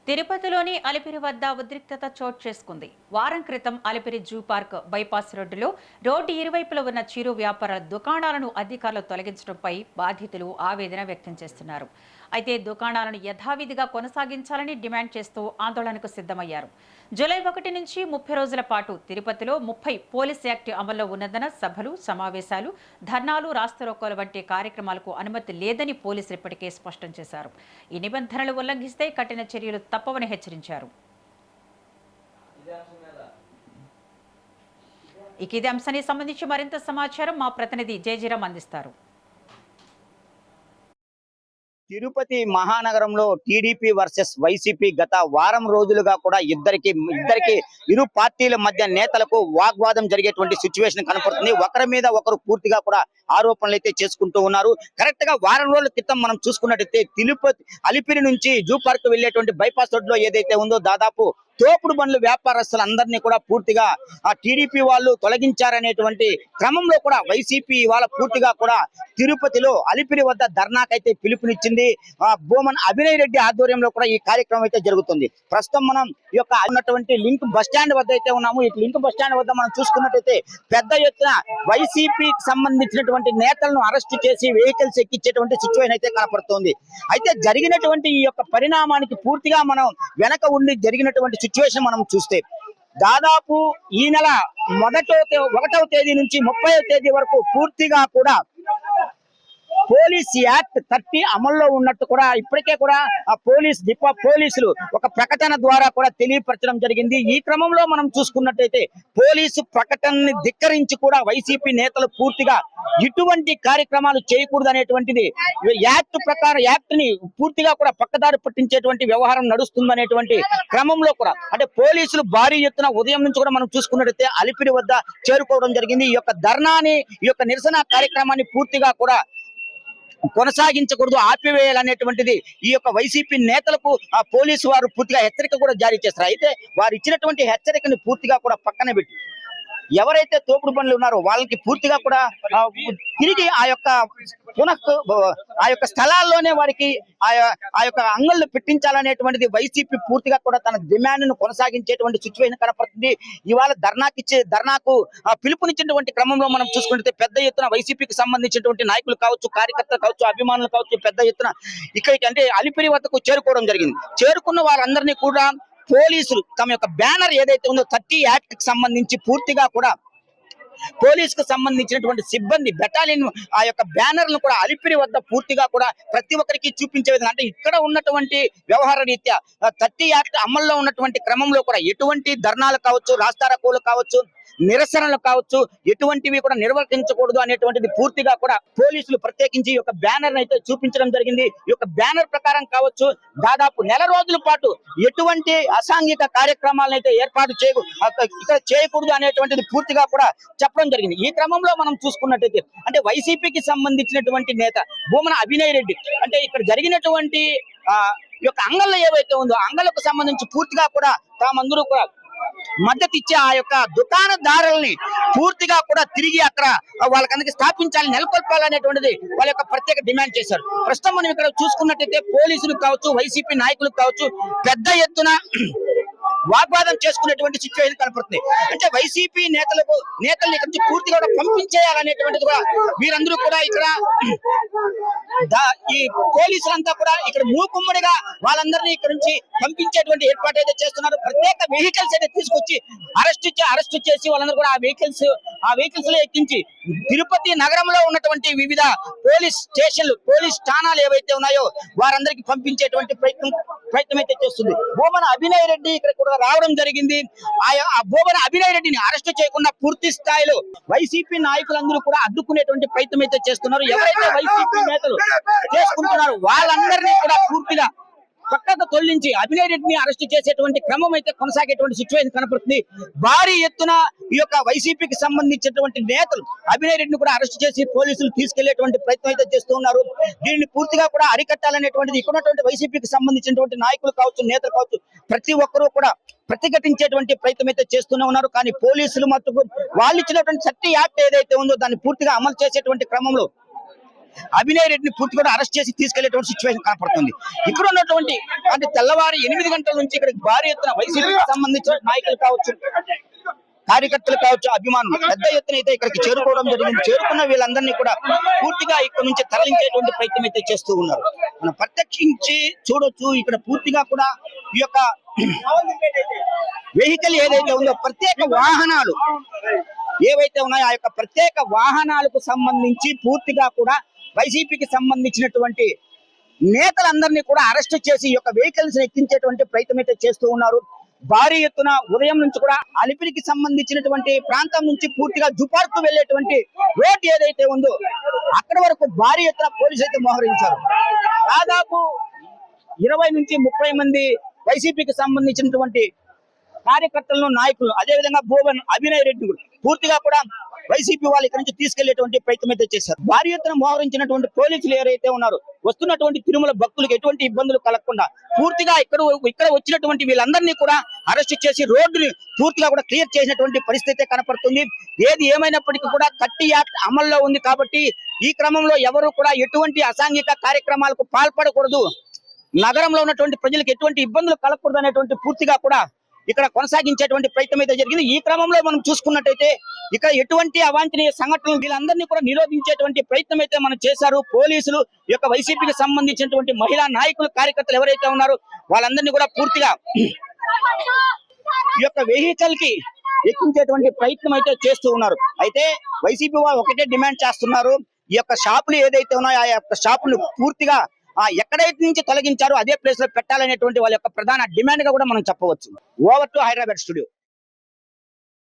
తిరుపతిలోని అలిపిరి వద్ద ఉద్రిక్తత చోటు చేసుకుంది. వారం క్రితం అలిపిరి జూ పార్క్ బైపాస్ రోడ్డులో రోడ్డు ఇరువైపులా ఉన్న చిరు వ్యాపార దుకాణాలను అధికారులు తొలగించడంపై బాధితులు ఆవేదన వ్యక్తం చేస్తున్నారు. అయితే దుకాణాలను యథావిధిగా కొనసాగించాలని డిమాండ్ చేస్తూ ఆందోళనకు సిద్ధమయ్యారు. జూలై 1 నుంచి 30 రోజుల పాటు తిరుపతిలో 30 పోలీస్ యాక్ట్ అమల్లో ఉన్నందున సభలు, సమావేశాలు, ధర్నాలు, రాస్తారోకోల వంటి కార్యక్రమాలకు అనుమతి లేదని పోలీసులు ఇప్పటికే స్పష్టం చేశారు. ఈ నిబంధనలు ఉల్లంఘిస్తే కఠిన చర్యలు తప్పవని హెచ్చరించారు. ఇదే అంశానికి సంబంధించి మరింత సమాచారం మా ప్రతినిధి జయజీరామ్ అందిస్తారు. తిరుపతి మహానగరంలో టీడీపీ వర్సెస్ వైసీపీ గత వారం రోజులుగా కూడా ఇద్దరికి ఇరు పార్టీల మధ్య నేతలకు వాగ్వాదం జరిగేటువంటి సిచ్యువేషన్ కనపడుతుంది. ఒకరి మీద ఒకరు పూర్తిగా కూడా ఆరోపణలు అయితే చేసుకుంటూ ఉన్నారు. కరెక్ట్ గా వారం రోజుల క్రితం మనం చూసుకున్నట్టయితే తిరుపతి అలిపిరి నుంచి జూ పార్క్ వెళ్లేటువంటి బైపాస్ రోడ్ లో ఏదైతే ఉందో దాదాపు తోపుడు బండ్లు వ్యాపారస్తులందరినీ కూడా పూర్తిగా ఆ టీడీపీ వాళ్ళు తొలగించారనేటువంటి క్రమంలో కూడా వైసీపీ వాళ్ళ పూర్తిగా కూడా తిరుపతిలో అలిపిరి వద్ద ధర్నాకైతే పిలుపునిచ్చింది. బోమన్ అభినయ్ రెడ్డి ఆధ్వర్యంలో కూడా ఈ కార్యక్రమం అయితే జరుగుతుంది. ప్రస్తుతం మనం ఈ యొక్క ఉన్నటువంటి లింక్ బస్ స్టాండ్ వద్ద అయితే ఉన్నాము. ఈ లింక్ బస్ స్టాండ్ వద్ద మనం చూసుకున్నట్టయితే పెద్ద ఎత్తున వైసీపీకి సంబంధించినటువంటి నేతలను అరెస్ట్ చేసి వెహికల్స్ ఎక్కించేటువంటి సిచ్యువేషన్ అయితే కనపడుతుంది. అయితే జరిగినటువంటి ఈ యొక్క పరిణామానికి పూర్తిగా మనం వెనక ఉండి జరిగినటువంటి సిచ్యువేషన్ మనం చూస్తే దాదాపు ఈ నెల 1వ తేదీ నుంచి 30వ తేదీ వరకు పూర్తిగా కూడా పోలీస్ యాక్ట్ 30 అమల్లో ఉన్నట్టు కూడా ఇప్పటికే కూడా ఆ పోలీసులు ఒక ప్రకటన ద్వారా కూడా తెలియపరచడం జరిగింది. ఈ క్రమంలో మనం చూసుకున్నట్టయితే పోలీసు ప్రకటనని ధిక్కరించి కూడా వైసీపీ నేతలు పూర్తిగా ఇటువంటి కార్యక్రమాలు చేయకూడదు అనేటువంటిది యాక్ట్ ప్రకారం యాక్ట్ ని పూర్తిగా కూడా పక్కదారి పట్టించేటువంటి వ్యవహారం నడుస్తుందనేటువంటి క్రమంలో కూడా అంటే పోలీసులు భారీ ఎత్తున ఉదయం నుంచి కూడా మనం చూసుకున్నట్టయితే అలిపిరి వద్ద చేరుకోవడం జరిగింది. ఈ యొక్క ధర్నాని ఈ యొక్క నిరసన కార్యక్రమాన్ని పూర్తిగా కూడా కొనసాగించకూడదు, ఆపివేయాలనేటువంటిది ఈ యొక్క వైసీపీ నేతలకు ఆ పోలీసు వారు పూర్తిగా హెచ్చరిక కూడా జారీ చేస్తారు. అయితే వారు ఇచ్చినటువంటి హెచ్చరికని పూర్తిగా కూడా పక్కన పెట్టి ఎవరైతే తోపుడు బండ్లు ఉన్నారో వాళ్ళకి పూర్తిగా కూడా తిరిగి ఆ యొక్క స్థలాల్లోనే వారికి ఆ యొక్క అంగళ్ళు పెట్టించాలనేటువంటిది వైసీపీ పూర్తిగా కూడా తన డిమాండ్ ను కొనసాగించేటువంటి సిచ్యువేషన్ కనపడుతుంది. ఇవాళ ధర్నాకు పిలుపునిచ్చినటువంటి క్రమంలో మనం చూసుకుంటే పెద్ద ఎత్తున వైసీపీకి సంబంధించినటువంటి నాయకులు కావచ్చు, కార్యకర్తలు కావచ్చు, అభిమానులు కావచ్చు, పెద్ద ఎత్తున ఇక్కడికి అంటే అలిపిరి వద్దకు చేరుకోవడం జరిగింది. చేరుకున్న వారందరినీ కూడా పోలీసులు తమ యొక్క బ్యానర్ ఏదైతే ఉందో 30 యాక్ట్ కి సంబంధించి పూర్తిగా కూడా పోలీసుకు సంబంధించినటువంటి సిబ్బంది బెటాలియన్ ఆ యొక్క బ్యానర్లను కూడా అలిపిరి వద్ద పూర్తిగా కూడా ప్రతి ఒక్కరికి చూపించే విధంగా అంటే ఇక్కడ ఉన్నటువంటి వ్యవహార రీత్యా 30 యాక్ట్ అమల్లో ఉన్నటువంటి క్రమంలో కూడా ఎటువంటి ధర్నాలు కావచ్చు, రాస్తారోకోలు కావచ్చు, నిరసనలు కావచ్చు, ఎటువంటివి కూడా నిర్వర్తించకూడదు అనేటువంటిది పూర్తిగా కూడా పోలీసులు ప్రత్యేకించి ఈ యొక్క బ్యానర్ అయితే చూపించడం జరిగింది. ఈ యొక్క బ్యానర్ ప్రకారం కావచ్చు దాదాపు నెల రోజుల పాటు ఎటువంటి అసాంఘిక కార్యక్రమాలను అయితే ఏర్పాటు ఇక్కడ చేయకూడదు అనేటువంటిది పూర్తిగా కూడా చెప్పడం జరిగింది. ఈ క్రమంలో మనం చూసుకున్నట్టయితే అంటే వైసీపీకి సంబంధించినటువంటి నేత బోమన అభినయ్ రెడ్డి అంటే ఇక్కడ జరిగినటువంటి ఈ యొక్క అంగళ్ళు ఏవైతే ఉందో అంగళ్ళకు సంబంధించి పూర్తిగా కూడా తామందరూ కూడా మద్దతు ఇచ్చే ఆ యొక్క దుకాణదారుల్ని పూర్తిగా కూడా తిరిగి అక్కడ వాళ్ళకందరికి స్థాపించాలి, నెలకొల్పాలనేటువంటిది వాళ్ళ యొక్క ప్రత్యేక డిమాండ్ చేశారు. ప్రస్తుతం మనం ఇక్కడ చూసుకున్నట్టయితే పోలీసులు కావచ్చు, వైసీపీ నాయకులు కావచ్చు పెద్ద ఎత్తున వాగ్వాదం చేసుకునేటువంటి సిచ్యువేషన్ కనపడుతుంది. అంటే వైసీపీ నేతల్ని ఇక్కడ నుంచి పూర్తిగా కూడా పంపించేయాలనేటువంటిది కూడా వీరందరూ కూడా ఇక్కడ ఈ పోలీసులంతా కూడా ఇక్కడ మూకుమ్మడిగా వాళ్ళందరినీ ఇక్కడ నుంచి పంపించేటువంటి ఏర్పాటు అయితే చేస్తున్నారు. ప్రత్యేక వెహికల్స్ అయితే తీసుకొచ్చి అరెస్ట్ చేసి వాళ్ళందరూ కూడా ఆ వెహికల్స్ లో ఎక్కించి తిరుపతి నగరంలో ఉన్నటువంటి వివిధ పోలీస్ స్టేషన్లు, పోలీస్ స్థానాలు ఏవైతే ఉన్నాయో వారందరికీ పంపించేటువంటి ప్రయత్నం అయితే చేస్తుంది. బోమన అభినయ్ రెడ్డి ఇక్కడ కూడా రావడం జరిగింది. ఆ బోమన అభినయ్ రెడ్డిని అరెస్ట్ చేయకుండా పూర్తి స్థాయిలో వైసీపీ నాయకులందరూ కూడా అడ్డుకునేటువంటి ప్రయత్నం అయితే చేస్తున్నారు. ఎవరైతే వైసీపీ నేతలు చేసుకుంటున్నారు వాళ్ళందరినీ కూడా పూర్తిగా పక్కకు తొలగించి అభినయ్ రెడ్డిని అరెస్ట్ చేసేటువంటి క్రమం అయితే కొనసాగేటువంటి సిచ్యువేషన్ కనపడుతుంది. భారీ ఎత్తున ఈ యొక్క వైసీపీకి సంబంధించినటువంటి నేతలు అభినయ్ రెడ్డిని కూడా అరెస్ట్ చేసి పోలీసులు తీసుకెళ్లేటువంటి ప్రయత్నం అయితే చేస్తూ ఉన్నారు. దీన్ని పూర్తిగా కూడా అరికట్టాలనేటువంటిది ఇక్కడ ఉన్నటువంటి వైసీపీకి సంబంధించినటువంటి నాయకులు కావచ్చు, నేతలు కావచ్చు ప్రతి ఒక్కరూ కూడా ప్రతిఘటించేటువంటి ప్రయత్నం అయితే చేస్తూనే ఉన్నారు. కానీ పోలీసులు మట్టుకు వాళ్ళు ఇచ్చినటువంటి 30 యాక్ట్ ఏదైతే ఉందో దాన్ని పూర్తిగా అమలు చేసేటువంటి క్రమంలో అభినయ్ రెడ్డిని పూర్తి కూడా అరెస్ట్ చేసి తీసుకెళ్లేటువంటి సిచ్యువేషన్ కనపడుతుంది. ఇక్కడ ఉన్నటువంటి అంటే తెల్లవారు 8 గంటల నుంచి ఇక్కడ భారీ ఎత్తున వైసీపీకి సంబంధించిన నాయకులు కావచ్చు, కార్యకర్తలు కావచ్చు, అభిమానులు పెద్ద ఎత్తున అయితే ఇక్కడికి చేరుకోవడం జరిగింది. చేరుకున్న వీళ్ళందరినీ కూడా పూర్తిగా ఇక్కడ నుంచి తరలించేటువంటి ప్రయత్నం అయితే చేస్తూ ఉన్నారు. మనం ప్రత్యక్షించి చూడొచ్చు. ఇక్కడ పూర్తిగా కూడా ఈ యొక్క వెహికల్ ఏదైతే ఉందో ప్రత్యేక వాహనాలు ఏవైతే ఉన్నాయో ఆ యొక్క ప్రత్యేక వాహనాలకు సంబంధించి పూర్తిగా కూడా వైసీపీకి సంబంధించినటువంటి నేతలందరినీ కూడా అరెస్ట్ చేసి ఈ యొక్క వెహికల్స్ ఎక్కించేటువంటి ప్రయత్నం అయితే చేస్తూ ఉన్నారు. భారీ ఎత్తున ఉదయం నుంచి కూడా అలిపిరికి సంబంధించినటువంటి ప్రాంతం నుంచి పూర్తిగా జుపార్కు వెళ్లేటువంటి రోడ్ ఏదైతే ఉందో అక్కడ వరకు భారీ ఎత్తున పోలీసులు అయితే మోహరించారు. దాదాపు 20 నుంచి 30 మంది వైసీపీకి సంబంధించినటువంటి కార్యకర్తలను, నాయకులను, అదేవిధంగా భువన్ అభినయ్ రెడ్డి పూర్తిగా కూడా వైసీపీ వాళ్ళు ఇక్కడ నుంచి తీసుకెళ్లేటువంటి ప్రయత్నం అయితే చేశారు. భారీ ఎత్తున మోహరించినటువంటి పోలీసులు ఎవరైతే ఉన్నారో వస్తున్నటువంటి తిరుమల భక్తులకు ఎటువంటి ఇబ్బందులు కలగకుండా పూర్తిగా ఇక్కడ వచ్చినటువంటి వీళ్ళందరినీ కూడా అరెస్ట్ చేసి రోడ్డుని పూర్తిగా కూడా క్లియర్ చేసినటువంటి పరిస్థితి కనపడుతుంది. ఏది ఏమైనప్పటికీ కూడా కట్టి యాక్ట్ అమల్లో ఉంది కాబట్టి ఈ క్రమంలో ఎవరు కూడా ఎటువంటి అసాంఘిక కార్యక్రమాలకు పాల్పడకూడదు, నగరంలో ఉన్నటువంటి ప్రజలకు ఎటువంటి ఇబ్బందులు కలగకూడదు అనేటువంటి పూర్తిగా కూడా ఇక్కడ కొనసాగించేటువంటి ప్రయత్నం అయితే జరిగింది. ఈ క్రమంలో మనం చూసుకున్నట్టయితే ఇక్కడ ఎటువంటి అవాంఛనీయ సంఘటనలు వీళ్ళందరినీ కూడా నిరోధించేటువంటి ప్రయత్నం అయితే మనం చేశారు పోలీసులు. ఈ యొక్క వైసీపీకి సంబంధించినటువంటి మహిళా నాయకులు, కార్యకర్తలు ఎవరైతే ఉన్నారో వాళ్ళందరినీ కూడా పూర్తిగా ఈ యొక్క వెహికల్ కి ఎక్కించేటువంటి ప్రయత్నం అయితే చేస్తూ ఉన్నారు. అయితే వైసీపీ వాళ్ళు ఒకటే డిమాండ్ చేస్తున్నారు, ఈ యొక్క షాపులు ఏదైతే ఉన్నాయో ఆ యొక్క షాపులు పూర్తిగా ఎక్కడైతే నుంచి తొలగించారో అదే ప్లేస్ లో పెట్టాలనేటువంటి వాళ్ళ యొక్క ప్రధాన డిమాండ్ గా కూడా మనం చెప్పవచ్చు. Over to Hyderabad studio.